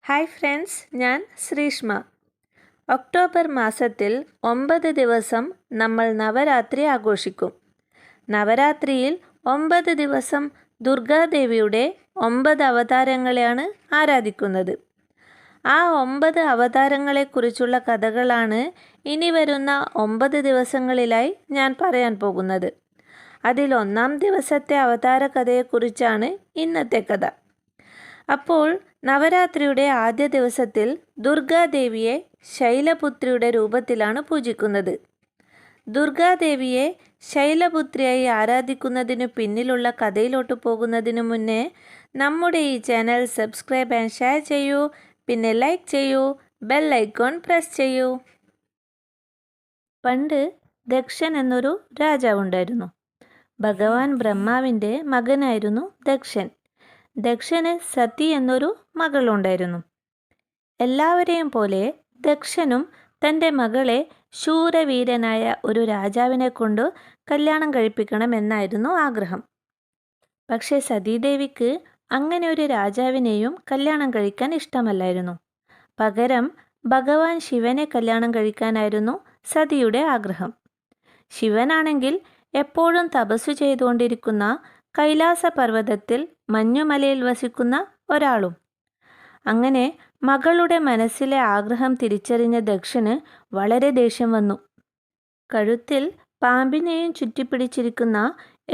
Hi friends, ഞാൻ Sreeshma. October മാസത്തിൽ 9 ദിവസം നമ്മൾ നവരാത്രി ആഘോഷിക്കും. നവരാത്രിയിൽ 9 ദിവസം ദുർഗാദേവിയുടെ 9 അവതാരങ്ങളെയാണ് ആരാധിക്കുന്നത്. ആ 9 അവതാരങ്ങളെക്കുറിച്ചുള്ള കഥകളാണ് ഇനി വരുന്ന 9 ദിവസങ്ങളിലായി ഞാൻ പറയാൻ പോകുന്നത്. അതിൽ 1-ാം ദിവസത്തെ അവതാര കഥയെക്കുറിച്ചാണ് ഇന്നത്തെ കഥ. അപ്പോൾ നവരാത്രിയുടെ ആദ്യ ദിവസത്തിൽ ദുർഗാദേവിയെ ശൈലപുത്രിയുടെ രൂപത്തിലാണ് പൂജിക്കുന്നത്. ദുർഗാദേവിയെ ശൈലപുത്രിയായി ആരാധിക്കുന്നതിനു പിന്നിലുള്ള കഥയിലോട്ട് പോകുന്നതിനു മുന്നേ നമ്മുടെ ഈ ചാനൽ സബ്സ്ക്രൈബ് ആൻഡ് ഷെയർ ചെയ്യൂ. പിന്നെ ലൈക്ക് ചെയ്യൂ, ബെൽ ഐക്കോൺ പ്രസ് ചെയ്യൂ. പണ്ട് ദക്ഷൻ എന്നൊരു രാജാവുണ്ടായിരുന്നു. ഭഗവാൻ ബ്രഹ്മാവിൻ്റെ മകനായിരുന്നു ദക്ഷൻ. ദക്ഷന് സതി എന്നൊരു മകളുണ്ടായിരുന്നു. എല്ലാവരെയും പോലെ ദക്ഷനും തൻ്റെ മകളെ ശൂരവീരനായ ഒരു രാജാവിനെ കൊണ്ട് കല്യാണം കഴിപ്പിക്കണമെന്നായിരുന്നു ആഗ്രഹം. പക്ഷേ സതീദേവിക്ക് അങ്ങനെ ഒരു രാജാവിനെയും കല്യാണം കഴിക്കാൻ ഇഷ്ടമല്ലായിരുന്നു. പകരം ഭഗവാൻ ശിവനെ കല്യാണം കഴിക്കാനായിരുന്നു സതിയുടെ ആഗ്രഹം. ശിവനാണെങ്കിൽ എപ്പോഴും തപസ്സു ചെയ്തുകൊണ്ടിരിക്കുന്ന കൈലാസ പർവ്വതത്തിൽ മഞ്ഞുമലയിൽ വസിക്കുന്ന ഒരാളും. അങ്ങനെ മകളുടെ മനസ്സിലെ ആഗ്രഹം തിരിച്ചറിഞ്ഞ ദക്ഷന് വളരെ ദേഷ്യം വന്നു. കഴുത്തിൽ പാമ്പിനെയും ചുറ്റിപ്പിടിച്ചിരിക്കുന്ന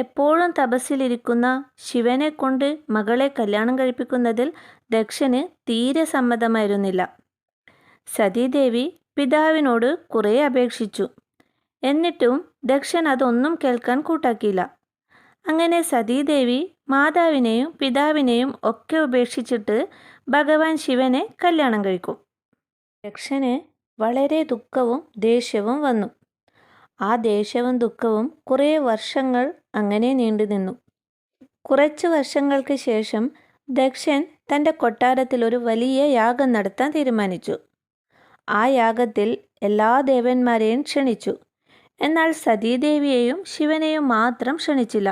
എപ്പോഴും തപസ്സിലിരിക്കുന്ന ശിവനെ കൊണ്ട് മകളെ കല്യാണം കഴിപ്പിക്കുന്നതിൽ ദക്ഷന് തീരെ സമ്മതമായിരുന്നില്ല. സതീദേവി പിതാവിനോട് കുറേ അപേക്ഷിച്ചു. എന്നിട്ടും ദക്ഷൻ അതൊന്നും കേൾക്കാൻ കൂട്ടാക്കിയില്ല. അങ്ങനെ സതീദേവി മാതാവിനെയും പിതാവിനെയും ഒക്കെ ഉപേക്ഷിച്ചിട്ട് ഭഗവാൻ ശിവനെ കല്യാണം കഴിക്കും. ദക്ഷന് വളരെ ദുഃഖവും ദേഷ്യവും വന്നു. ആ ദേഷ്യവും ദുഃഖവും കുറേ വർഷങ്ങൾ അങ്ങനെ നീണ്ടു നിന്നു. കുറച്ച് വർഷങ്ങൾക്ക് ശേഷം ദക്ഷൻ തൻ്റെ കൊട്ടാരത്തിൽ ഒരു വലിയ യാഗം നടത്താൻ തീരുമാനിച്ചു. ആ യാഗത്തിൽ എല്ലാ ദേവന്മാരെയും ക്ഷണിച്ചു. എന്നാൽ സതീദേവിയെയും ശിവനെയും മാത്രം ക്ഷണിച്ചില്ല.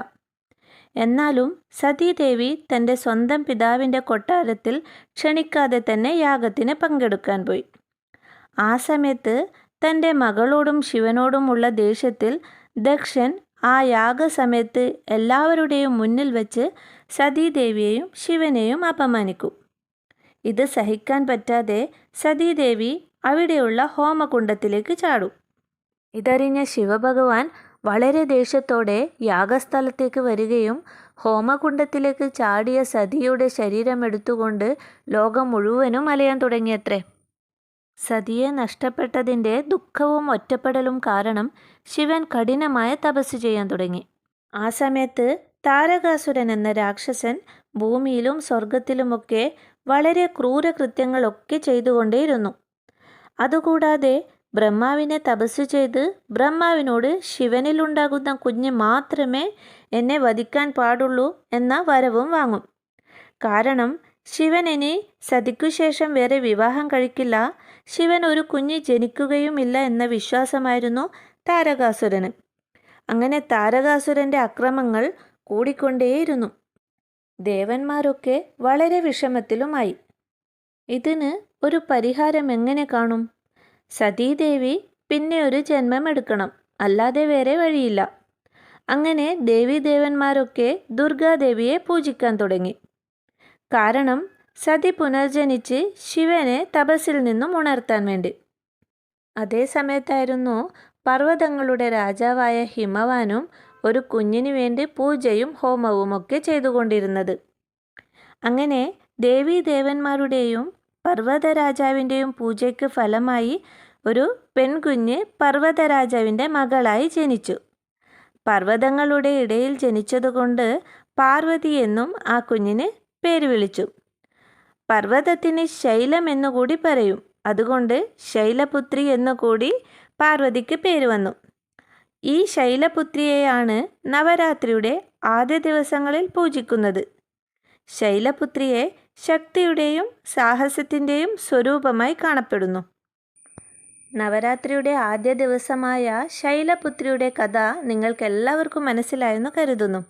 എന്നാലും സതീദേവി തൻ്റെ സ്വന്തം പിതാവിൻ്റെ കൊട്ടാരത്തിൽ ക്ഷണിക്കാതെ തന്നെ യാഗത്തിന് പങ്കെടുക്കാൻ പോയി. ആ സമയത്ത് തൻ്റെ മകളോടും ശിവനോടുമുള്ള ദേഷ്യത്തിൽ ദക്ഷൻ ആ യാഗസമയത്ത് എല്ലാവരുടെയും മുന്നിൽ വെച്ച് സതീദേവിയെയും ശിവനെയും അപമാനിക്കും. ഇത് സഹിക്കാൻ പറ്റാതെ സതീദേവി അവിടെയുള്ള ഹോമകുണ്ഡത്തിലേക്ക് ചാടും. ഇതറിഞ്ഞ ശിവഭഗവാൻ വളരെ ദേഷ്യത്തോടെ യാഗസ്ഥലത്തേക്ക് വരികയും ഹോമകുണ്ഡത്തിലേക്ക് ചാടിയ സതിയുടെ ശരീരം എടുത്തുകൊണ്ട് ലോകം മുഴുവനും അലയാൻ തുടങ്ങിയത്രേ. സതിയെ നഷ്ടപ്പെട്ടതിൻ്റെ ദുഃഖവും ഒറ്റപ്പെടലും കാരണം ശിവൻ കഠിനമായ തപസ് ചെയ്യാൻ തുടങ്ങി. ആ സമയത്ത് താരകാസുരൻ എന്ന രാക്ഷസൻ ഭൂമിയിലും സ്വർഗത്തിലുമൊക്കെ വളരെ ക്രൂരകൃത്യങ്ങളൊക്കെ ചെയ്തുകൊണ്ടേയിരുന്നു. അതുകൂടാതെ ബ്രഹ്മാവിനെ തപസ്സു ചെയ്ത് ബ്രഹ്മാവിനോട് ശിവനിലുണ്ടാകുന്ന കുഞ്ഞ് മാത്രമേ എന്നെ വധിക്കാൻ പാടുള്ളൂ എന്ന വരവും വാങ്ങും. കാരണം ശിവൻ ഇനി സതിക്കു ശേഷം വേറെ വിവാഹം കഴിക്കില്ല, ശിവൻ ഒരു കുഞ്ഞ് ജനിക്കുകയുമില്ല എന്ന വിശ്വാസമായിരുന്നു താരകാസുരന്. അങ്ങനെ താരകാസുരൻ്റെ അക്രമങ്ങൾ കൂടിക്കൊണ്ടേയിരുന്നു. ദേവന്മാരൊക്കെ വളരെ വിഷമത്തിലുമായി. ഇതിന് ഒരു പരിഹാരം എങ്ങനെ കാണും? സതീദേവി പിന്നെ ഒരു ജന്മമെടുക്കണം, അല്ലാതെ വേറെ വഴിയില്ല. അങ്ങനെ ദേവീദേവന്മാരൊക്കെ ദുർഗാദേവിയെ പൂജിക്കാൻ തുടങ്ങി. കാരണം സതി പുനർജനിച്ച് ശിവനെ തപസ്സിൽ നിന്നും ഉണർത്താൻ വേണ്ടി. അതേ സമയത്തായിരുന്നു പർവ്വതങ്ങളുടെ രാജാവായ ഹിമവാനും ഒരു കുഞ്ഞിനു വേണ്ടി പൂജയും ഹോമവും ഒക്കെ ചെയ്തുകൊണ്ടിരുന്നത്. അങ്ങനെ ദേവീദേവന്മാരുടെയും പർവ്വതരാജാവിൻ്റെയും പൂജയ്ക്ക് ഫലമായി ഒരു പെൺകുഞ്ഞ് പർവ്വതരാജാവിൻ്റെ മകളായി ജനിച്ചു. പർവ്വതങ്ങളുടെ ഇടയിൽ ജനിച്ചതുകൊണ്ട് പാർവതി എന്നും ആ കുഞ്ഞിന് പേര് വിളിച്ചു. പർവ്വതത്തിന് ശൈലം എന്നുകൂടി പറയും. അതുകൊണ്ട് ശൈലപുത്രി എന്നുകൂടി പാർവതിക്ക് പേര് വന്നു. ഈ ശൈലപുത്രിയെയാണ് നവരാത്രിയുടെ ആദ്യ ദിവസങ്ങളിൽ പൂജിക്കുന്നത്. ശൈലപുത്രിയെ ശക്തിയുടെയും സാഹസത്തിൻ്റെയും സ്വരൂപമായി കാണപ്പെടുന്നു. നവരാത്രിയുടെ ആദ്യ ദിവസമായ ശൈലപുത്രിയുടെ കഥ നിങ്ങൾക്കെല്ലാവർക്കും മനസ്സിലായെന്ന് കരുതുന്നു.